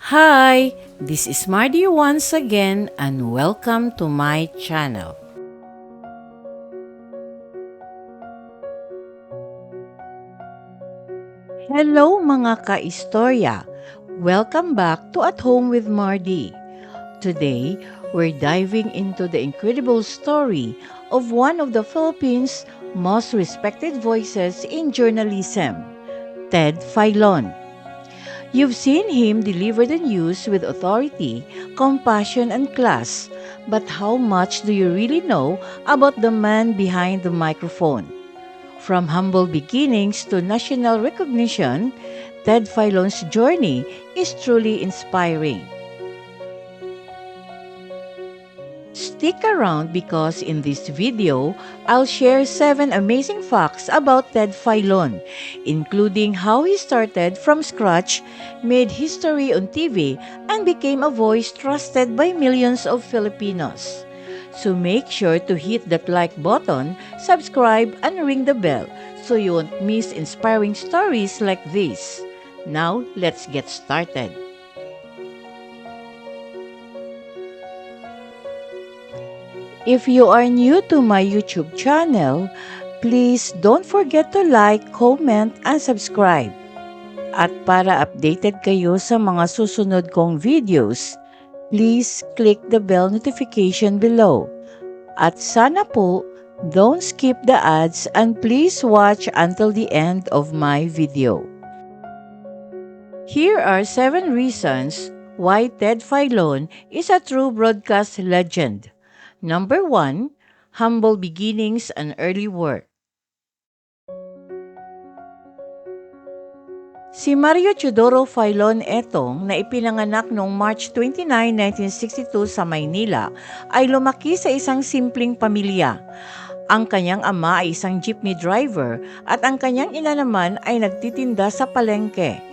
Hi, this is Mardy once again and welcome to my channel. Hello mga ka-istorya! Welcome back to At Home with Mardy. Today, we're diving into the incredible story of one of the Philippines' most respected voices in journalism, Ted Filon. You've seen him deliver the news with authority, compassion, and class. But how much do you really know about the man behind the microphone? From humble beginnings to national recognition, Ted Filon's journey is truly inspiring. Stick around because in this video, I'll share 7 amazing facts about Ted Filon, including how he started from scratch, made history on TV, and became a voice trusted by millions of Filipinos. So make sure to hit that like button, subscribe, and ring the bell so you won't miss inspiring stories like this. Now, let's get started. If you are new to my YouTube channel, please don't forget to like, comment, and subscribe. At para updated kayo sa mga susunod kong videos, please click the bell notification below. At sana po, don't skip the ads and please watch until the end of my video. Here are 7 reasons why Ted Filon is a true broadcast legend. Number 1, humble beginnings and early work. Si Mario Teodoro Filon Etong na ipinanganak noong March 29, 1962 sa Maynila ay lumaki sa isang simpleng pamilya. Ang kanyang ama ay isang jeepney driver at ang kanyang ina naman ay nagtitinda sa palengke.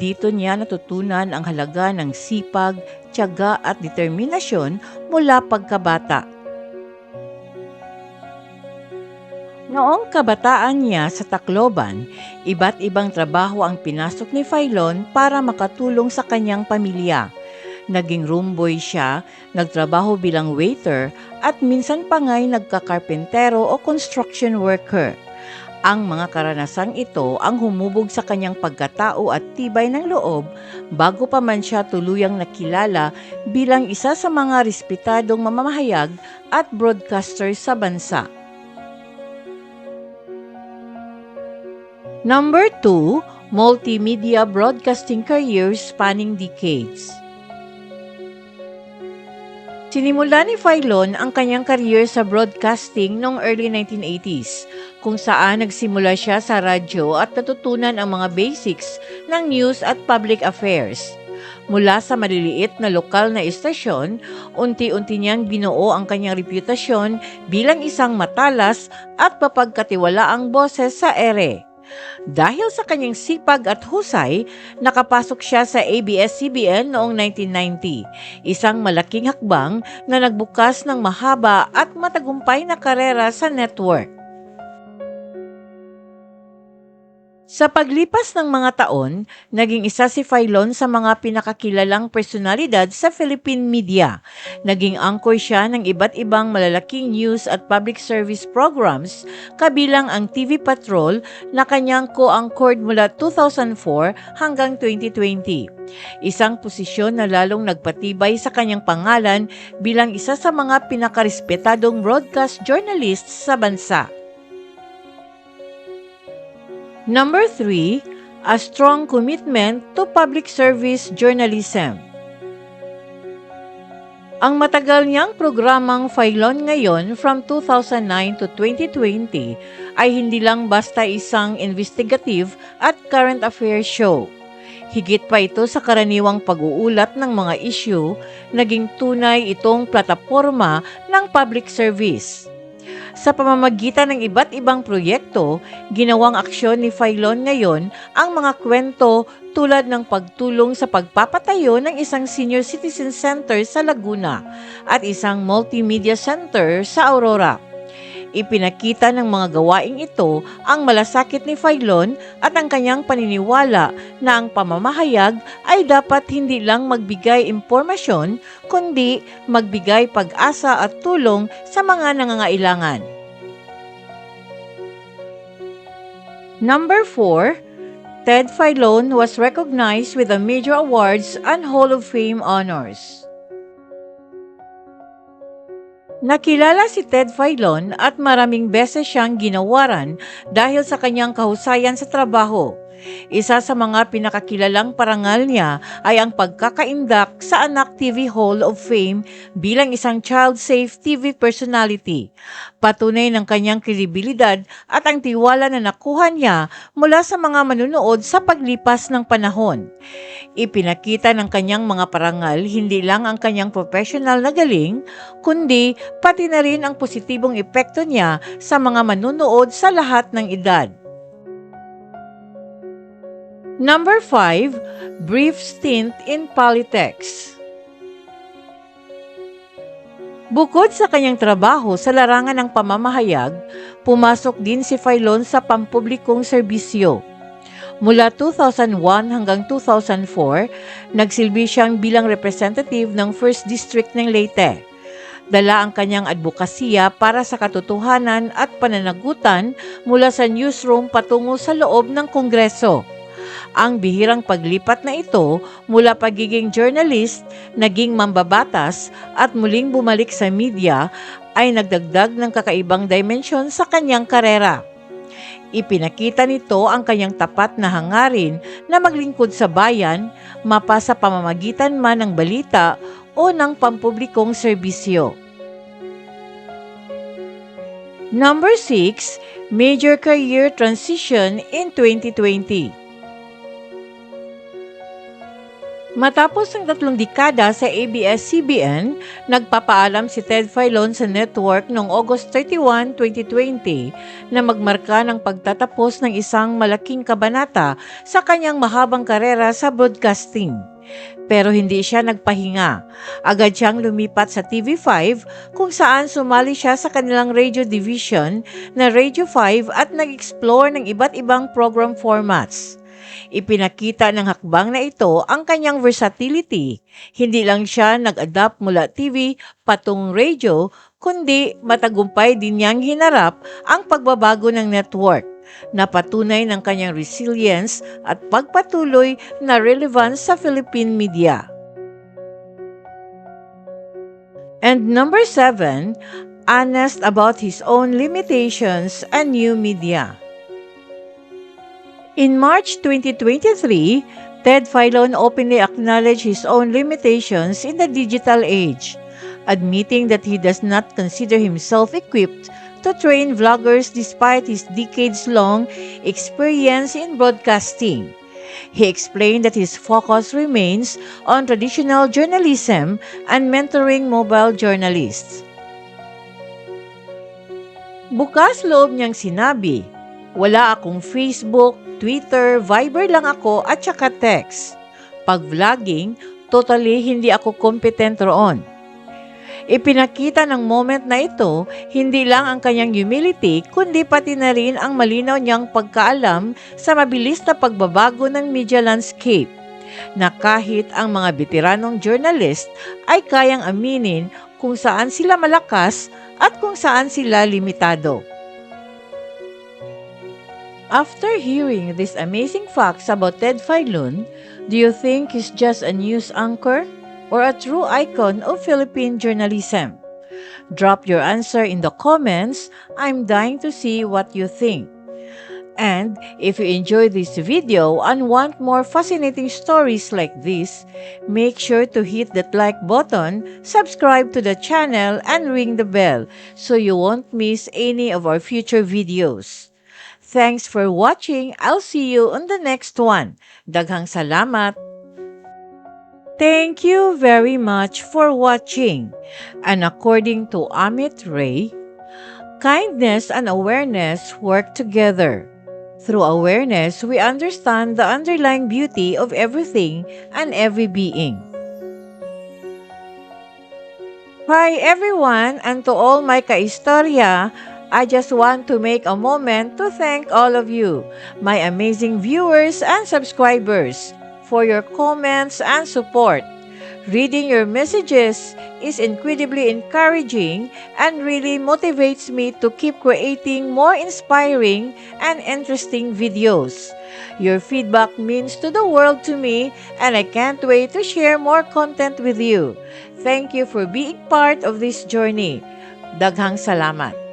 Dito niya natutunan ang halaga ng sipag, tiyaga at determinasyon mula pagkabata. Noong kabataan niya sa Tacloban, iba't ibang trabaho ang pinasok ni Filon para makatulong sa kanyang pamilya. Naging roomboy siya, nagtrabaho bilang waiter at minsan pa nga'y nagkakarpentero o construction worker. Ang mga karanasang ito ang humubog sa kanyang pagkatao at tibay ng loob bago pa man siya tuluyang nakilala bilang isa sa mga respetadong mamamahayag at broadcaster sa bansa. Number 2, multimedia broadcasting career spanning decades. Sinimula ni Filon ang kanyang career sa broadcasting noong early 1980s, kung saan nagsimula siya sa radyo at natutunan ang mga basics ng news at public affairs. Mula sa maliliit na lokal na istasyon, unti-unti niyang binuo ang kanyang reputasyon bilang isang matalas at mapagkatiwalaang boses sa ere. Dahil sa kanyang sipag at husay, nakapasok siya sa ABS-CBN noong 1990, isang malaking hakbang na nagbukas ng mahaba at matagumpay na karera sa network. Sa paglipas ng mga taon, naging isa si Filon sa mga pinakakilalang personalidad sa Philippine media. Naging anchor siya ng iba't ibang malalaking news at public service programs, kabilang ang TV Patrol na kanyang co-anchored mula 2004 hanggang 2020. Isang posisyon na lalong nagpatibay sa kanyang pangalan bilang isa sa mga pinakarespetadong broadcast journalists sa bansa. Number 3, a strong commitment to public service journalism. Ang matagal niyang programang Filon Ngayon from 2009 to 2020 ay hindi lang basta isang investigative at current affairs show. Higit pa ito sa karaniwang pag-uulat ng mga issue, naging tunay itong plataporma ng public service. Sa pamamagitan ng iba't ibang proyekto, ginawang aksyon ni Filon Ngayon ang mga kwento tulad ng pagtulong sa pagpapatayo ng isang senior citizen center sa Laguna at isang multimedia center sa Aurora. Ipinakita ng mga gawaing ito ang malasakit ni Filon at ang kanyang paniniwala na ang pamamahayag ay dapat hindi lang magbigay impormasyon, kundi magbigay pag-asa at tulong sa mga nangangailangan. Number 4, Ted Filon was recognized with the major awards and Hall of Fame honors. Nakilala si Ted Filon at maraming beses siyang ginawaran dahil sa kanyang kahusayan sa trabaho. Isa sa mga pinakakilalang parangal niya ay ang pagkakaindak sa Anak TV Hall of Fame bilang isang child-safe TV personality. Patunay ng kanyang kredibilidad at ang tiwala na nakuha niya mula sa mga manunood sa paglipas ng panahon. Ipinakita ng kanyang mga parangal hindi lang ang kanyang professional na galing, kundi pati na rin ang positibong epekto niya sa mga manunood sa lahat ng edad. Number 5, brief stint in politics. Bukod sa kanyang trabaho sa larangan ng pamamahayag, pumasok din si Filon sa pampublikong serbisyo. Mula 2001 hanggang 2004, nagsilbi siyang bilang representative ng 1st District ng Leyte. Dala ang kanyang advokasya para sa katotohanan at pananagutan mula sa newsroom patungo sa loob ng Kongreso. Ang bihirang paglipat na ito mula pagiging journalist, naging mambabatas at muling bumalik sa media ay nagdagdag ng kakaibang dimensyon sa kanyang karera. Ipinakita nito ang kanyang tapat na hangarin na maglingkod sa bayan, mapa sa pamamagitan man ng balita o ng pampublikong serbisyo. Number 6, major career transition in 2020. Matapos ang 3 dekada sa ABS-CBN, nagpapaalam si Ted Filon sa network noong August 31, 2020 na magmarka ng pagtatapos ng isang malaking kabanata sa kanyang mahabang karera sa broadcasting. Pero hindi siya nagpahinga. Agad siyang lumipat sa TV5 kung saan sumali siya sa kanilang radio division na Radio 5 at nag-explore ng iba't ibang program formats. Ipinakita ng hakbang na ito ang kanyang versatility. Hindi lang siya nag-adapt mula TV patungong radio, kundi matagumpay din niyang hinarap ang pagbabago ng network. Napatunay ng kanyang resilience at pagpatuloy na relevance sa Philippine media. And number 7, honest about his own limitations and new media. In March 2023, Ted Filon openly acknowledged his own limitations in the digital age, admitting that he does not consider himself equipped to train vloggers despite his decades-long experience in broadcasting. He explained that his focus remains on traditional journalism and mentoring mobile journalists. Bukas loob niyang sinabi, "Wala akong Facebook, Twitter, Viber lang ako at saka text. Pag vlogging, totally hindi ako competent roon." Ipinakita ng moment na ito, hindi lang ang kanyang humility, kundi pati na rin ang malinaw niyang pagkaalam sa mabilis na pagbabago ng media landscape, na kahit ang mga veteranong journalist ay kayang aminin kung saan sila malakas at kung saan sila limitado. After hearing these amazing facts about Ted Filon, do you think he's just a news anchor or a true icon of Philippine journalism? Drop your answer in the comments. I'm dying to see what you think. And if you enjoyed this video and want more fascinating stories like this, make sure to hit that like button, subscribe to the channel, and ring the bell so you won't miss any of our future videos. Thanks for watching. I'll see you on the next one. Daghang salamat. Thank you very much for watching. And according to Amit Ray, kindness and awareness work together. Through awareness, we understand the underlying beauty of everything and every being. Hi everyone, and to all my kaistorya, I just want to make a moment to thank all of you, my amazing viewers and subscribers, for your comments and support. Reading your messages is incredibly encouraging and really motivates me to keep creating more inspiring and interesting videos. Your feedback means to the world to me, and I can't wait to share more content with you. Thank you for being part of this journey. Daghang salamat.